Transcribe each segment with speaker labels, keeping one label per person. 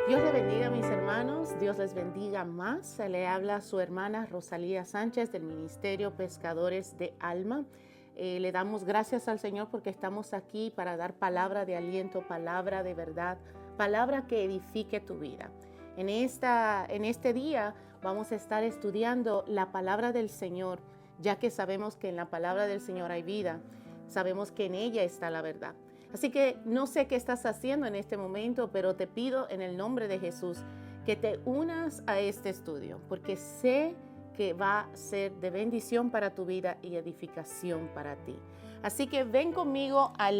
Speaker 1: Dios les bendiga, mis hermanos. Dios les bendiga más. Se le habla a su hermana Rosalía Sánchez del Ministerio Pescadores de Alma. Le damos gracias al Señor porque estamos aquí para dar palabra de aliento, palabra de verdad, palabra que edifique tu vida. En este día vamos a estar estudiando la palabra del Señor, ya que sabemos que en la palabra del Señor hay vida. Sabemos que en ella está la verdad. Así que no sé qué estás haciendo en este momento, pero te pido en el nombre de Jesús que te unas a este estudio, porque sé que va a ser de bendición para tu vida y edificación para ti. Así que ven conmigo a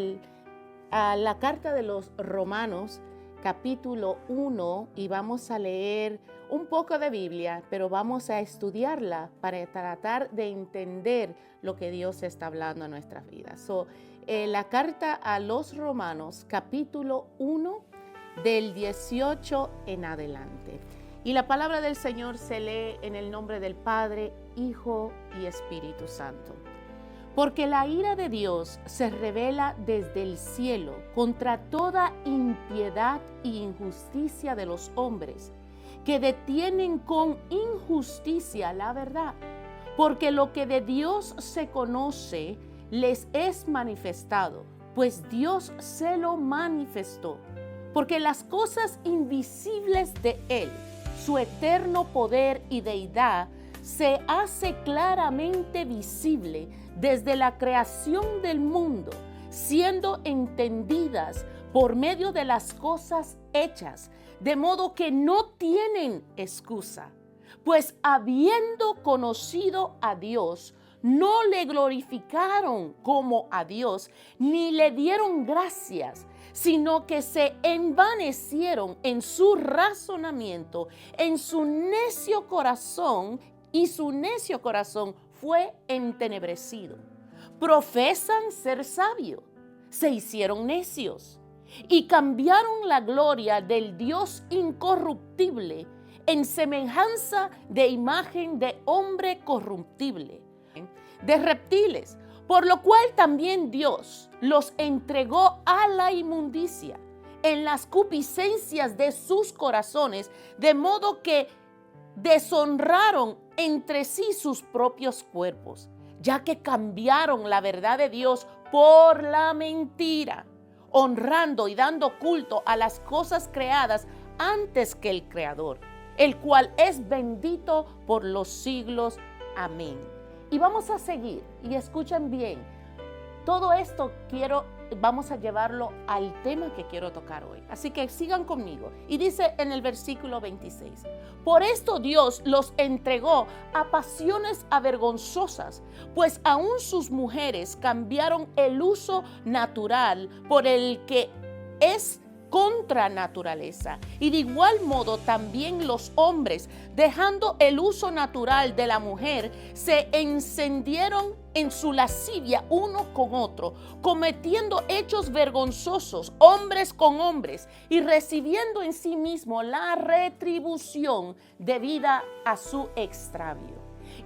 Speaker 1: la carta de los Romanos, capítulo 1, y vamos a leer un poco de Biblia, pero vamos a estudiarla para tratar de entender lo que Dios está hablando a nuestras vidas. La carta a los Romanos, capítulo 1, del 18 en adelante. Y la palabra del Señor se lee en el nombre del Padre, Hijo y Espíritu Santo. Porque la ira de Dios se revela desde el cielo contra toda impiedad e injusticia de los hombres, que detienen con injusticia la verdad. Porque lo que de Dios se conoce les es manifestado, pues Dios se lo manifestó. Porque las cosas invisibles de Él, su eterno poder y deidad, se hace claramente visible desde la creación del mundo, siendo entendidas por medio de las cosas hechas, de modo que no tienen excusa. Pues habiendo conocido a Dios, no le glorificaron como a Dios, ni le dieron gracias, sino que se envanecieron en su razonamiento, en su necio corazón, y su necio corazón fue entenebrecido. Profesan ser sabios, se hicieron necios, y cambiaron la gloria del Dios incorruptible en semejanza de imagen de hombre corruptible, de reptiles, por lo cual también Dios los entregó a la inmundicia en las cupiscencias de sus corazones, de modo que deshonraron entre sí sus propios cuerpos, ya que cambiaron la verdad de Dios por la mentira, honrando y dando culto a las cosas creadas antes que el Creador, el cual es bendito por los siglos. Amén. Y vamos a seguir, y escuchen bien, todo esto vamos a llevarlo al tema que quiero tocar hoy. Así que sigan conmigo. Y dice en el versículo 26, por esto Dios los entregó a pasiones avergonzosas, pues aún sus mujeres cambiaron el uso natural por el que es contra naturaleza. Y de igual modo también los hombres, dejando el uso natural de la mujer, se encendieron en su lascivia uno con otro, cometiendo hechos vergonzosos hombres con hombres, y recibiendo en sí mismo la retribución debida a su extravío.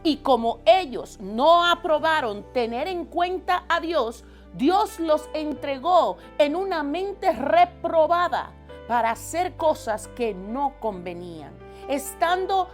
Speaker 1: Y como ellos no aprobaron tener en cuenta a Dios, Dios los entregó en una mente reprobada para hacer cosas que no convenían, estando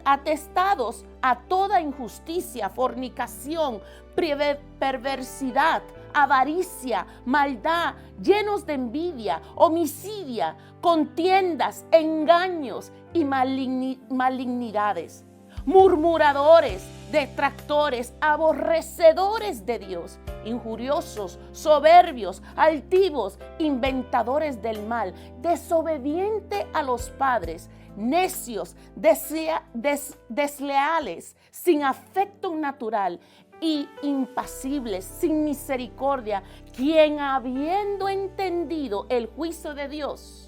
Speaker 1: atestados a toda injusticia, fornicación, perversidad, avaricia, maldad, llenos de envidia, homicidia, contiendas, engaños y malignidades, murmuradores, detractores, aborrecedores de Dios, injuriosos, soberbios, altivos, inventadores del mal, desobedientes a los padres, necios, desleales, sin afecto natural y impasibles, sin misericordia, quien habiendo entendido el juicio de Dios,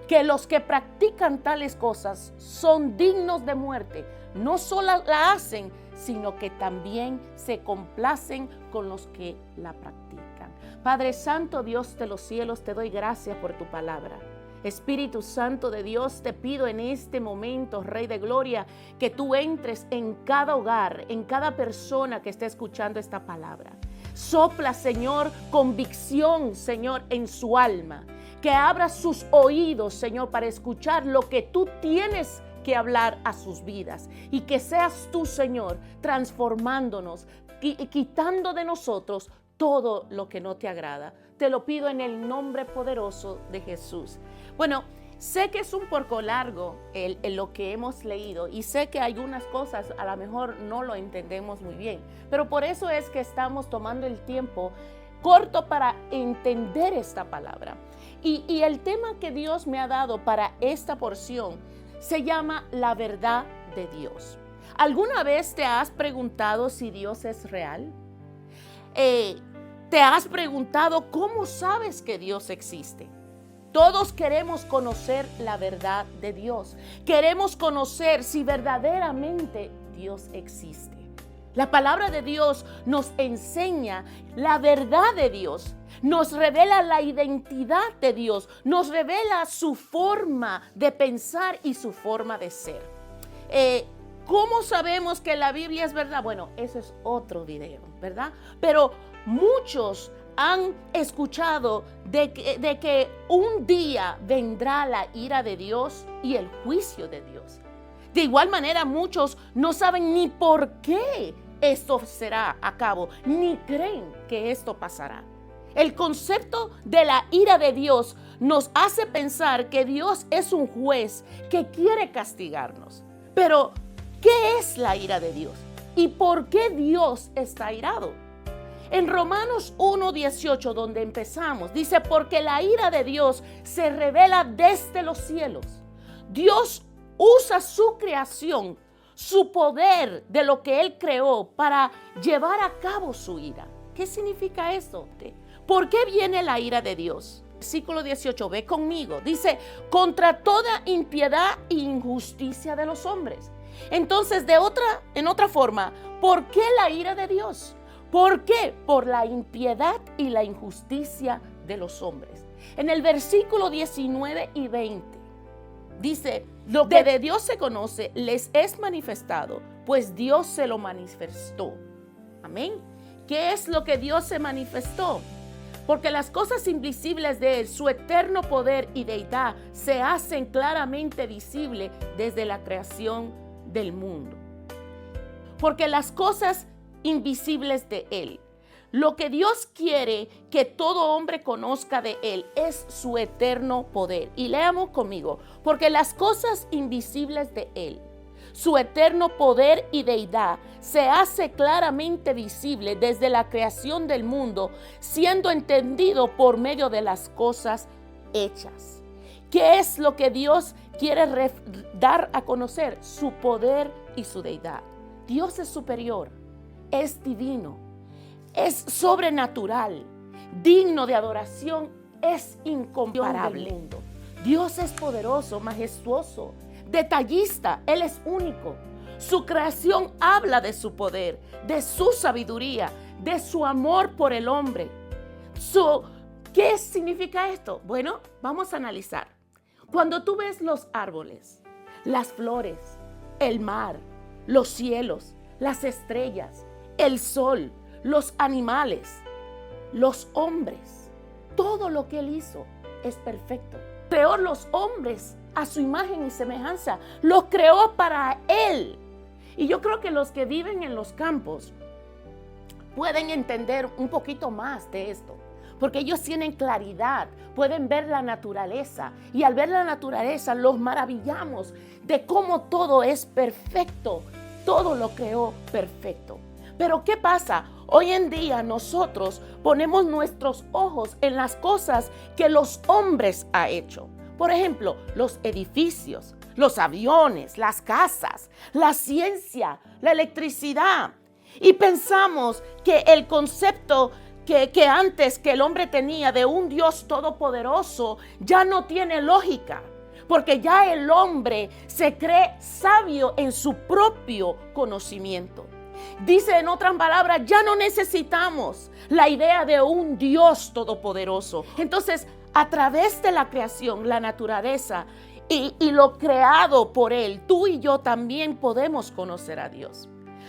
Speaker 1: que los que practican tales cosas son dignos de muerte, no solo la hacen, sino que también se complacen con los que la practican. Padre Santo, Dios de los cielos, te doy gracias por tu palabra. Espíritu Santo de Dios, te pido en este momento, Rey de Gloria, que tú entres en cada hogar, en cada persona que esté escuchando esta palabra. Sopla, Señor, convicción, Señor, en su alma. que abra sus oídos, Señor, para escuchar lo que tú tienes que hablar a sus vidas, y que seas tú, Señor, transformándonos y quitando de nosotros todo lo que no te agrada. Te lo pido en el nombre poderoso de Jesús. Bueno, sé que es un poco largo lo que hemos leído, y sé que algunas cosas a lo mejor no lo entendemos muy bien, pero por eso es que estamos tomando el tiempo corto para entender esta palabra. Y el tema que Dios me ha dado para esta porción se llama la verdad de Dios. ¿Alguna vez te has preguntado si Dios es real? ¿Te has preguntado cómo sabes que Dios existe? Todos queremos conocer la verdad de Dios. Queremos conocer si verdaderamente Dios existe. La palabra de Dios nos enseña la verdad de Dios. Nos revela la identidad de Dios. Nos revela su forma de pensar y su forma de ser. ¿Cómo sabemos que la Biblia es verdad? Bueno, ese es otro video, ¿verdad? Pero muchos han escuchado de que un día vendrá la ira de Dios y el juicio de Dios. De igual manera, muchos no saben ni por qué esto será a cabo, ni creen que esto pasará. El concepto de la ira de Dios nos hace pensar que Dios es un juez que quiere castigarnos. Pero, ¿qué es la ira de Dios? ¿Y por qué Dios está irado? En Romanos 1:18, donde empezamos, dice: porque la ira de Dios se revela desde los cielos. Dios usa su creación, su poder de lo que Él creó, para llevar a cabo su ira. ¿Qué significa esto? ¿Por qué viene la ira de Dios? Versículo 18, ve conmigo. Dice: contra toda impiedad e injusticia de los hombres. Entonces, en otra forma, ¿por qué la ira de Dios? ¿Por qué? Por la impiedad y la injusticia de los hombres. En el versículo 19 y 20 dice: lo que de Dios se conoce les es manifestado, pues Dios se lo manifestó. Amén. ¿Qué es lo que Dios se manifestó? Porque las cosas invisibles de Él, su eterno poder y deidad, se hacen claramente visibles desde la creación del mundo. Porque las cosas invisibles de Él, lo que Dios quiere que todo hombre conozca de Él, es su eterno poder. Y leamos conmigo: porque las cosas invisibles de Él, su eterno poder y deidad, se hace claramente visible desde la creación del mundo, siendo entendido por medio de las cosas hechas. ¿Qué es lo que Dios quiere dar a conocer? Su poder y su deidad. Dios es superior, es divino, es sobrenatural, digno de adoración, es incomparable. Dios es poderoso, majestuoso, detallista. Él es único. Su creación habla de su poder, de su sabiduría, de su amor por el hombre. ¿Qué significa esto? Bueno, vamos a analizar. Cuando tú ves los árboles, las flores, el mar, los cielos, las estrellas, el sol, los animales, los hombres, todo lo que Él hizo es perfecto. Creó los hombres a su imagen y semejanza. Los creó para Él. Y yo creo que los que viven en los campos pueden entender un poquito más de esto, porque ellos tienen claridad, pueden ver la naturaleza, y al ver la naturaleza los maravillamos de cómo todo es perfecto. Todo lo creó perfecto. Pero ¿qué pasa? Hoy en día nosotros ponemos nuestros ojos en las cosas que los hombres han hecho. Por ejemplo, los edificios, los aviones, las casas, la ciencia, la electricidad. Y pensamos que el concepto que antes que el hombre tenía de un Dios todopoderoso ya no tiene lógica. Porque ya el hombre se cree sabio en su propio conocimiento. Dice en otras palabras, ya no necesitamos la idea de un Dios todopoderoso. Entonces, a través de la creación, la naturaleza y lo creado por Él, tú y yo también podemos conocer a Dios.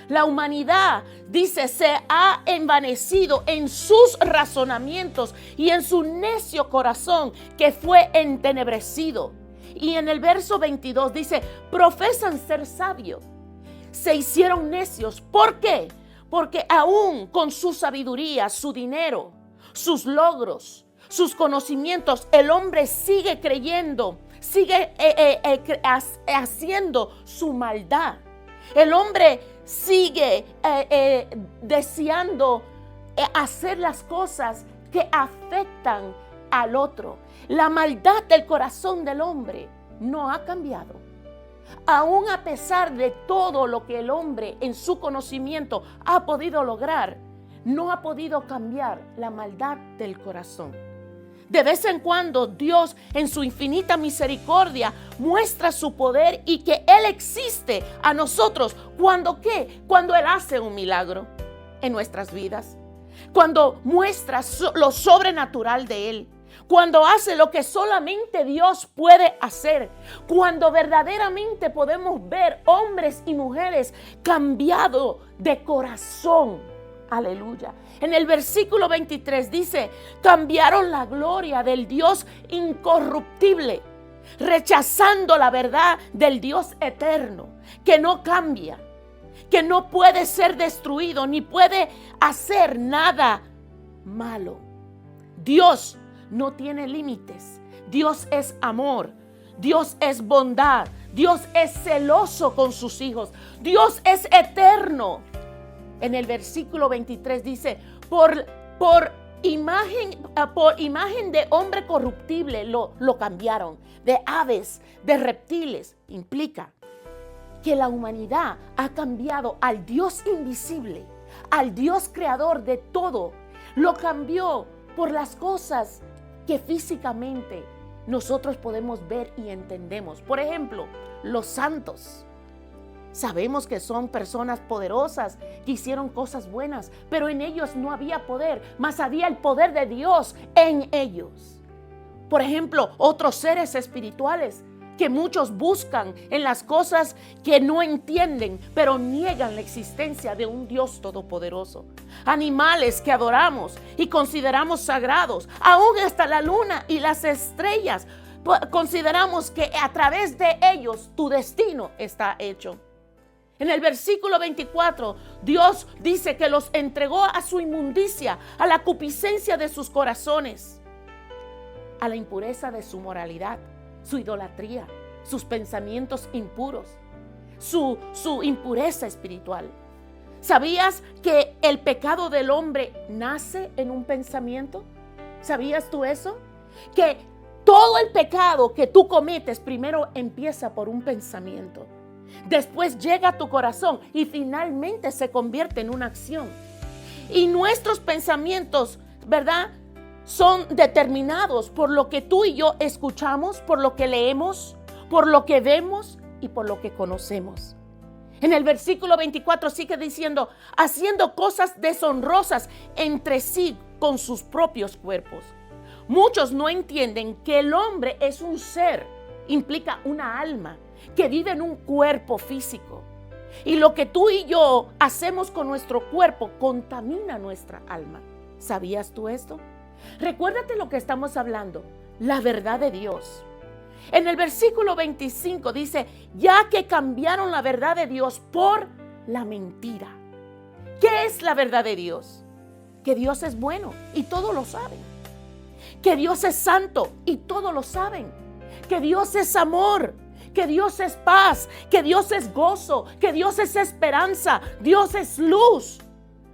Speaker 1: La humanidad, dice, se ha envanecido en sus razonamientos y en su necio corazón que fue entenebrecido. Y en el verso 22 dice, profesan ser sabios, se hicieron necios. ¿Por qué? Porque aún con su sabiduría, su dinero, sus logros, sus conocimientos, el hombre sigue creyendo, sigue haciendo su maldad. El hombre sigue deseando hacer las cosas que afectan al otro. La maldad del corazón del hombre no ha cambiado. Aún a pesar de todo lo que el hombre en su conocimiento ha podido lograr, no ha podido cambiar la maldad del corazón. De vez en cuando Dios en su infinita misericordia muestra su poder y que Él existe a nosotros. ¿Cuándo qué? Cuando Él hace un milagro en nuestras vidas. Cuando muestra lo sobrenatural de Él. Cuando hace lo que solamente Dios puede hacer. Cuando verdaderamente podemos ver hombres y mujeres cambiados de corazón. Aleluya. En el versículo 23 dice, cambiaron la gloria del Dios incorruptible, rechazando la verdad del Dios eterno, que no cambia, que no puede ser destruido, ni puede hacer nada malo. Dios no tiene límites. Dios es amor. Dios es bondad. Dios es celoso con sus hijos. Dios es eterno. En el versículo 23 dice, por imagen de hombre corruptible lo cambiaron, de aves, de reptiles. Implica que la humanidad ha cambiado al Dios invisible, al Dios creador de todo. Lo cambió por las cosas que físicamente nosotros podemos ver y entendemos. Por ejemplo, los santos. Sabemos que son personas poderosas que hicieron cosas buenas, pero en ellos no había poder, mas había el poder de Dios en ellos. Por ejemplo, otros seres espirituales que muchos buscan en las cosas que no entienden, pero niegan la existencia de un Dios todopoderoso. Animales que adoramos y consideramos sagrados, aún hasta la luna y las estrellas, consideramos que a través de ellos tu destino está hecho. En el versículo 24, Dios dice que los entregó a su inmundicia, a la concupiscencia de sus corazones, a la impureza de su moralidad, su idolatría, sus pensamientos impuros, su impureza espiritual. ¿Sabías que el pecado del hombre nace en un pensamiento? ¿Sabías tú eso? Que todo el pecado que tú cometes primero empieza por un pensamiento. Después llega a tu corazón y finalmente se convierte en una acción. Y nuestros pensamientos, ¿verdad?, son determinados por lo que tú y yo escuchamos, por lo que leemos, por lo que vemos y por lo que conocemos. En el versículo 24 sigue diciendo, haciendo cosas deshonrosas entre sí con sus propios cuerpos. Muchos no entienden que el hombre es un ser, implica una alma, que vive en un cuerpo físico. Y lo que tú y yo hacemos con nuestro cuerpo contamina nuestra alma. ¿Sabías tú esto? Recuérdate lo que estamos hablando, la verdad de Dios. En el versículo 25 dice, ya que cambiaron la verdad de Dios por la mentira. ¿Qué es la verdad de Dios? Que Dios es bueno y todos lo saben. Que Dios es santo y todos lo saben. Que Dios es amor. Que Dios es paz, que Dios es gozo, que Dios es esperanza, Dios es luz.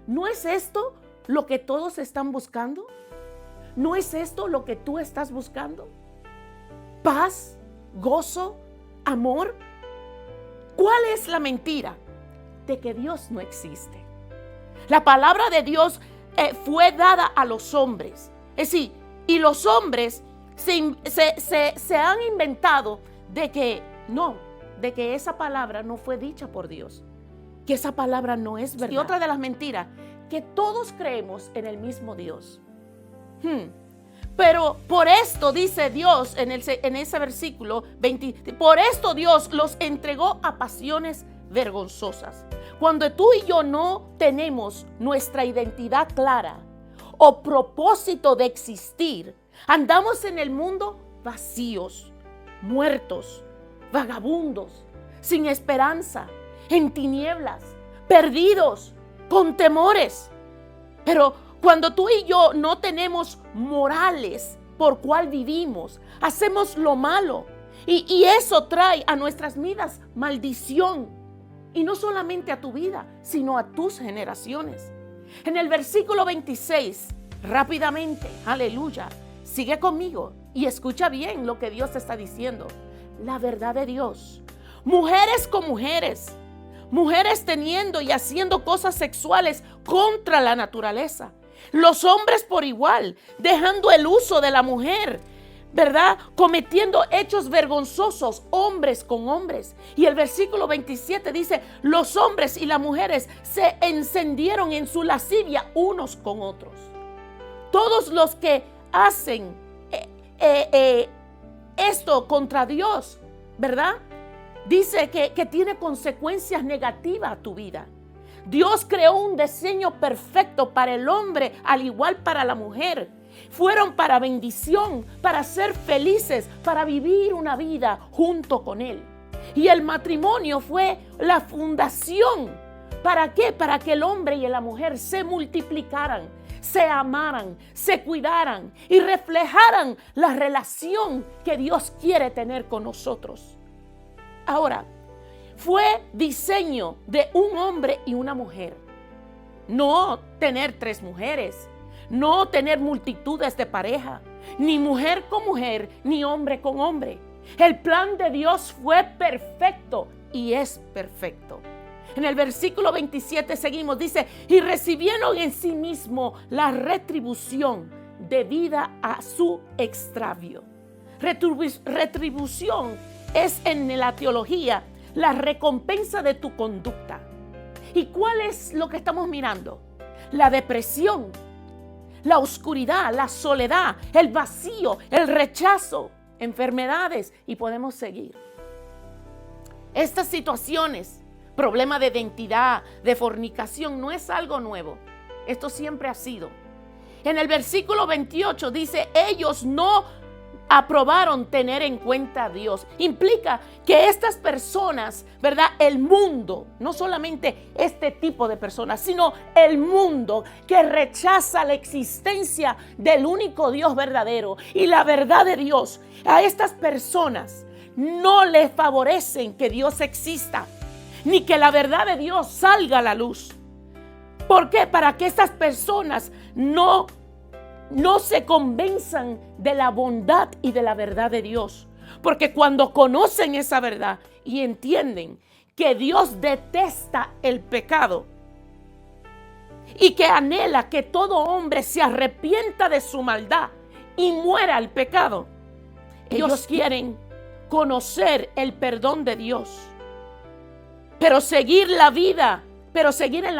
Speaker 1: ¿No es esto lo que todos están buscando? ¿No es esto lo que tú estás buscando? Paz, gozo, amor. ¿Cuál es la mentira? De que Dios no existe. La palabra de Dios fue dada a los hombres. Es decir, y los hombres se han inventado de que esa palabra no fue dicha por Dios, que esa palabra no es verdad. Y otra de las mentiras, que todos creemos en el mismo Dios. Pero por esto dice Dios en ese versículo 20, por esto Dios los entregó a pasiones vergonzosas, Cuando tú y yo no tenemos nuestra identidad clara o propósito de existir, andamos en el mundo vacíos, muertos, vagabundos, sin esperanza, en tinieblas, perdidos, con temores. Pero cuando tú y yo no tenemos morales por cual vivimos, hacemos lo malo y eso trae a nuestras vidas maldición. Y no solamente a tu vida, sino a tus generaciones. En el versículo 26, rápidamente, aleluya, sigue conmigo y escucha bien lo que Dios está diciendo. La verdad de Dios. Mujeres con mujeres, mujeres teniendo y haciendo cosas sexuales contra la naturaleza. Los hombres por igual, dejando el uso de la mujer, ¿verdad? Cometiendo hechos vergonzosos, hombres con hombres. Y el versículo 27 dice, los hombres y las mujeres se encendieron en su lascivia unos con otros. Todos los que hacen esto contra Dios, ¿verdad? Dice que tiene consecuencias negativas a tu vida. Dios creó un diseño perfecto para el hombre, al igual para la mujer. Fueron para bendición, para ser felices, para vivir una vida junto con Él. Y el matrimonio fue la fundación. ¿Para qué? Para que el hombre y la mujer se multiplicaran, se amaran, se cuidaran y reflejaran la relación que Dios quiere tener con nosotros. Ahora, fue diseño de un hombre y una mujer. No tener 3 mujeres, no tener multitudes de pareja, ni mujer con mujer, ni hombre con hombre. El plan de Dios fue perfecto y es perfecto. En el versículo 27 seguimos, dice, y recibieron en sí mismo la retribución debida a su extravio. Retribución es en la teología la recompensa de tu conducta. ¿Y cuál es lo que estamos mirando? La depresión, la oscuridad, la soledad, el vacío, el rechazo, enfermedades y podemos seguir. Estas situaciones, problema de identidad, de fornicación, no es algo nuevo. Esto siempre ha sido. En el versículo 28 dice, ellos no aprobaron tener en cuenta a Dios. Implica que estas personas, ¿verdad? El mundo, no solamente este tipo de personas, sino el mundo que rechaza la existencia del único Dios verdadero y la verdad de Dios. A estas personas no les favorecen que Dios exista, ni que la verdad de Dios salga a la luz. ¿Por qué? Para que estas personas no se convenzan de la bondad y de la verdad de Dios. Porque cuando conocen esa verdad y entienden que Dios detesta el pecado y que anhela que todo hombre se arrepienta de su maldad y muera el pecado, ellos quieren conocer el perdón de Dios, pero seguir en la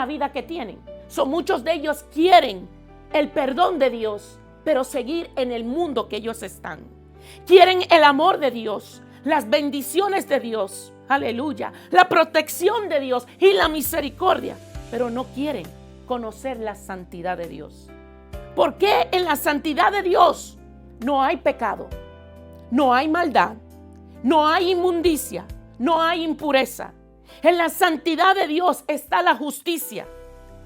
Speaker 1: vida que tienen. Muchos de ellos quieren el perdón de Dios, pero seguir en el mundo que ellos están. Quieren el amor de Dios, las bendiciones de Dios, aleluya, la protección de Dios y la misericordia, pero no quieren conocer la santidad de Dios. ¿Por qué en la santidad de Dios no hay pecado, no hay maldad, no hay inmundicia, no hay impureza? En la santidad de Dios está la justicia.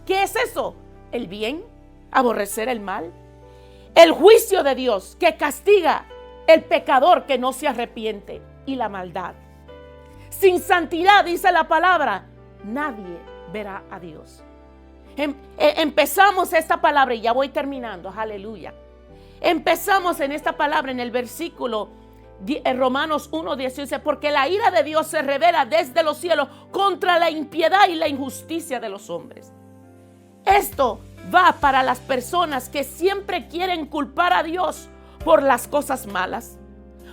Speaker 1: ¿Qué es eso? El bien, aborrecer el mal. El juicio de Dios que castiga el pecador que no se arrepiente y la maldad. Sin santidad, dice la palabra, nadie verá a Dios. Empezamos esta palabra y ya voy terminando, aleluya. Empezamos en esta palabra en el versículo Romanos 1:18, porque la ira de Dios se revela desde los cielos contra la impiedad y la injusticia de los hombres. Esto va para las personas que siempre quieren culpar a Dios por las cosas malas,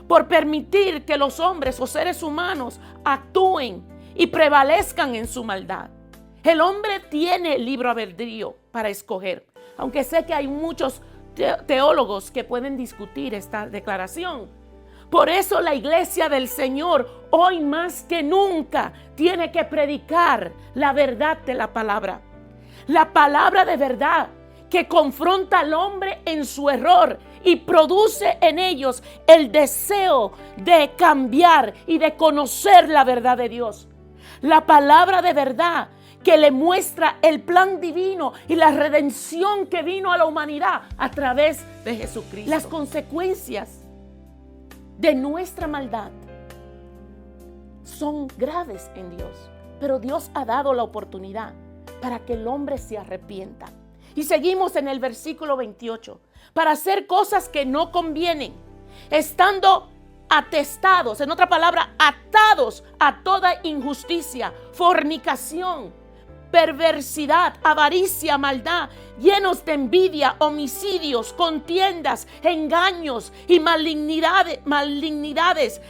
Speaker 1: por permitir que los hombres o seres humanos actúen y prevalezcan en su maldad. El hombre tiene libre albedrío para escoger, aunque sé que hay muchos teólogos que pueden discutir esta declaración, Por eso la iglesia del Señor hoy más que nunca tiene que predicar la verdad de la palabra. La palabra de verdad que confronta al hombre en su error y produce en ellos el deseo de cambiar y de conocer la verdad de Dios. La palabra de verdad que le muestra el plan divino y la redención que vino a la humanidad a través de Jesucristo. Las consecuencias de nuestra maldad son graves en Dios, pero Dios ha dado la oportunidad para que el hombre se arrepienta. Y seguimos en el versículo 28. Para hacer cosas que no convienen, estando atestados, en otra palabra, atados a toda injusticia, fornicación, perversidad, avaricia, maldad, llenos de envidia, homicidios, contiendas, engaños y malignidades,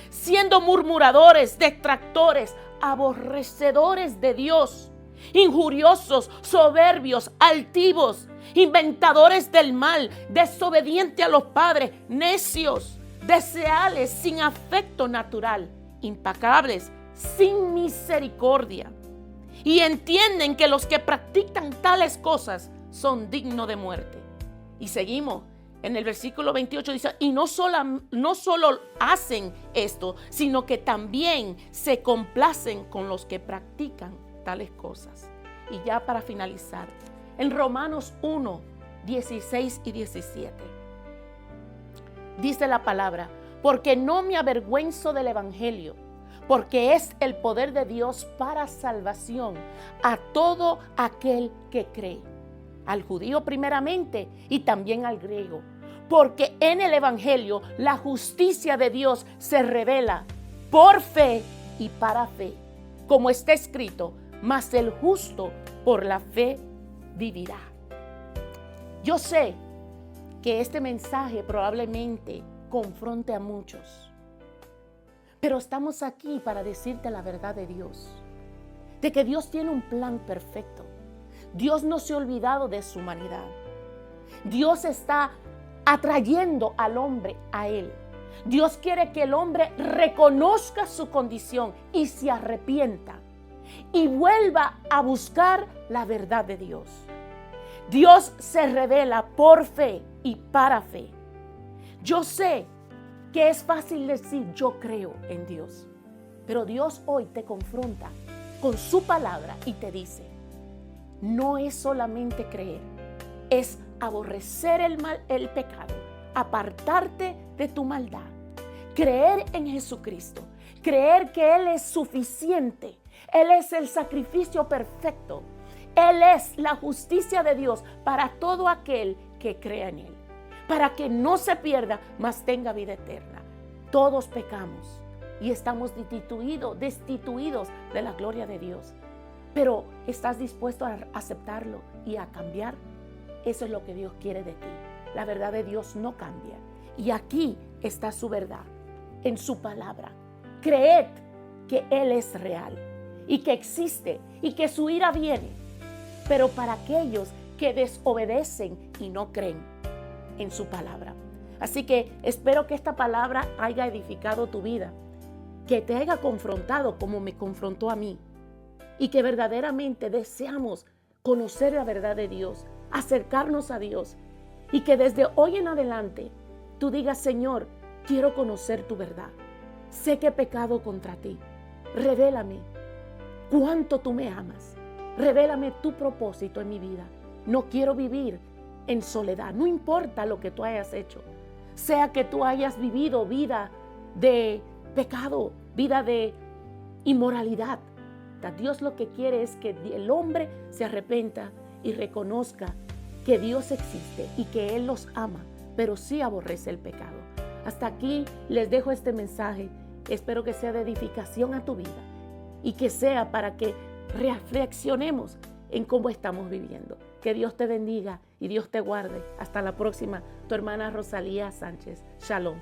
Speaker 1: siendo murmuradores, detractores, aborrecedores de Dios, injuriosos, soberbios, altivos, inventadores del mal, desobedientes a los padres, necios, desleales, sin afecto natural, implacables, sin misericordia. Y entienden que los que practican tales cosas son dignos de muerte. Y seguimos en el versículo 28, dice, y no solo hacen esto, sino que también se complacen con los que practican tales cosas. Y ya para finalizar, en Romanos 1, 16 y 17, dice la palabra, porque no me avergüenzo del evangelio, porque es el poder de Dios para salvación a todo aquel que cree, al judío primeramente y también al griego, porque en el evangelio la justicia de Dios se revela por fe y para fe, como está escrito, mas el justo por la fe vivirá. Yo sé que este mensaje probablemente confronte a muchos, pero estamos aquí para decirte la verdad de Dios, de que Dios tiene un plan perfecto. Dios no se ha olvidado de su humanidad. Dios está atrayendo al hombre a Él. Dios quiere que el hombre reconozca su condición y se arrepienta y vuelva a buscar la verdad de Dios. Dios se revela por fe y para fe. Yo sé que es fácil decir yo creo en Dios, pero Dios hoy te confronta con su palabra y te dice, no es solamente creer, es aborrecer el pecado, apartarte de tu maldad, creer en Jesucristo, creer que Él es suficiente, Él es el sacrificio perfecto, Él es la justicia de Dios para todo aquel que crea en Él, para que no se pierda, mas tenga vida eterna. Todos pecamos y estamos destituidos de la gloria de Dios. Pero ¿estás dispuesto a aceptarlo y a cambiar? Eso es lo que Dios quiere de ti. La verdad de Dios no cambia. Y aquí está su verdad, en su palabra. Creed que Él es real y que existe y que su ira viene. Pero para aquellos que desobedecen y no creen en su palabra. Así que espero que esta palabra haya edificado tu vida, que te haya confrontado como me confrontó a mí y que verdaderamente deseamos conocer la verdad de Dios, acercarnos a Dios y que desde hoy en adelante tú digas, Señor, quiero conocer tu verdad. Sé que he pecado contra ti. Revélame cuánto tú me amas. Revélame tu propósito en mi vida. No quiero vivir en soledad, no importa lo que tú hayas hecho. Sea que tú hayas vivido vida de pecado, vida de inmoralidad. Dios lo que quiere es que el hombre se arrepienta y reconozca que Dios existe y que Él los ama, pero sí aborrece el pecado. Hasta aquí les dejo este mensaje. Espero que sea de edificación a tu vida y que sea para que reflexionemos en cómo estamos viviendo. Que Dios te bendiga y Dios te guarde. Hasta la próxima. Tu hermana Rosalía Sánchez. Shalom.